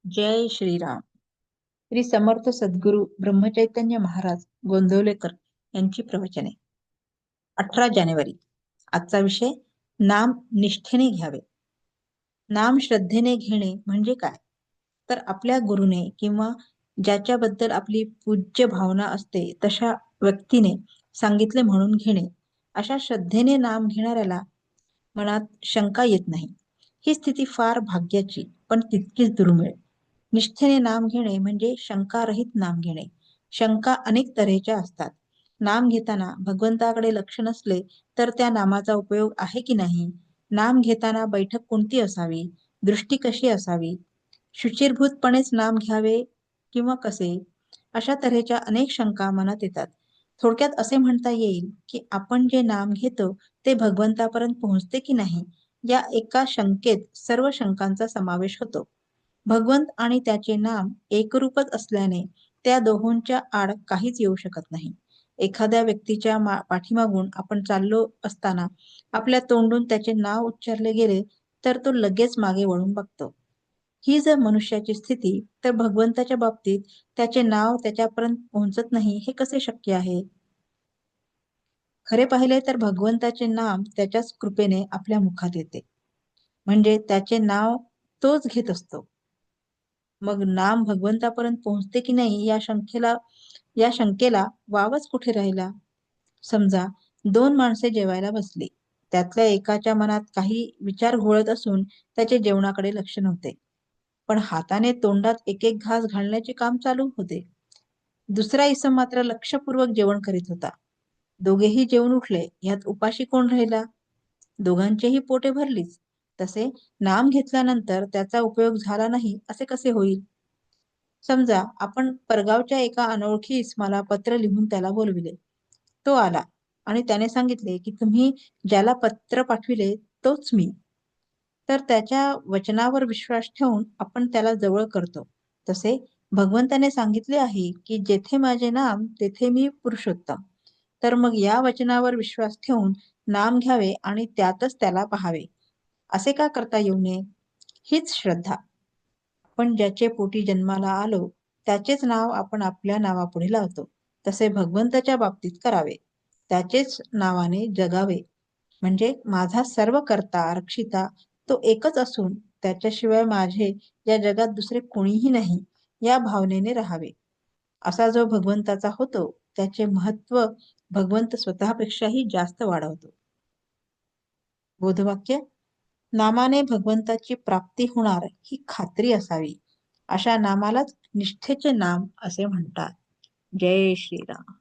जय श्रीराम. श्री समर्थ सद्गुरू ब्रह्मचैतन्य महाराज गोंदवलेकर यांची प्रवचने. 18 जानेवारी. आजचा विषय नाम निष्ठेने घ्यावे. नाम श्रद्धेने घेणे म्हणजे काय? तर आपल्या गुरुने किंवा ज्याच्याबद्दल आपली पूज्य भावना असते तशा व्यक्तीने सांगितले म्हणून घेणे. अशा श्रद्धेने नाम घेणाऱ्याला मनात शंका येत नाही. ही स्थिती फार भाग्याची पण तितकीच दुर्मिळ. निष्ठेने नाम घेणे म्हणजे शंकारहित नाम घेणे. शंका अनेक तऱ्हेच्या असतात. नाम घेताना भगवंताकडे लक्ष नसले तर त्या नामाचा उपयोग आहे की नाही? नाम घेताना बैठक कोणती असावी? दृष्टी कशी असावी? शुचिरभूतपणेच नाम घ्यावे किंवा कसे? अशा तऱ्हेच्या अनेक शंका मनात येतात. थोडक्यात असे म्हणता येईल की आपण जे नाम घेतो ते भगवंतापर्यंत पोहोचते की नाही या एका शंकेत सर्व शंकांचा समावेश होतो. भगवंत आणि त्याचे नाम एकरूपच असल्याने त्या दोहोंच्या आड काहीच येऊ शकत नाही. एखाद्या व्यक्तीच्या पाठीमागून आपण चाललो असताना आपल्या तोंडून त्याचे नाव उच्चारले गेले तर तो लगेच मागे वळून बघतो. ही जर मनुष्याची स्थिती, तर भगवंताच्या बाबतीत त्याचे नाव त्याच्यापर्यंत पोहोचत नाही हे कसे शक्य आहे? खरे पाहिले तर भगवंताचे नाम त्याच्याच कृपेने आपल्या मुखात येते. म्हणजे त्याचे नाव तोच घेत असतो. मग नाम भगवंतापर्यंत पोहोचते की नाही या शंकेला वावच कुठे राहिला? समजा 2 माणसे जेवायला बसली. त्यातल्या एकाच्या मनात काही विचार घोळत असून त्याचे जेवणाकडे लक्ष नव्हते. पण हाताने तोंडात एक एक घास घालण्याचे काम चालू होते. दुसरा इसम मात्र लक्षपूर्वक जेवण करीत होता. दोघेही जेवून उठले. यात उपाशी कोण राहिला? दोघांचेही पोटे भरलीच. तसे नाम घेतल्यानंतर त्याचा उपयोग झाला नाही असे कसे होईल? समजा आपण परगावच्या एका अनोळखी इसमाला पत्र लिहून त्याला बोलविले. तो आला आणि त्याने सांगितले की तुम्ही ज्याला पत्र पाठविले तोच मी. तर त्याच्या वचनावर विश्वास ठेवून आपण त्याला जवळ करतो. तसे भगवंताने सांगितले आहे की जेथे माझे नाम तेथे मी पुरुषोत्तम. तर मग या वचनावर विश्वास ठेवून नाम घ्यावे आणि त्यातच त्याला पाहावे. असे का करता येऊ नये? हीच श्रद्धा. आपण ज्याचे पोटी जन्माला आलो त्याचेच नाव आपण आपल्या नावापुढे लावतो. तसे भगवंताच्या बाबतीत करावे. त्याचेच नावाने जगावे. म्हणजे माझा सर्व करता रक्षिता तो एकच असून त्याच्याशिवाय माझे या जगात दुसरे कोणीही नाही या भावनेने राहावे. असा जो भगवंताचा होतो त्याचे महत्व भगवंत स्वतःपेक्षाही जास्त वाढवतो. बोधवाक्य: नामाने भगवंताची प्राप्ती होणार ही खात्री असावी. अशा नामालाच निष्ठेचे नाम असे म्हणतात. जय श्रीराम.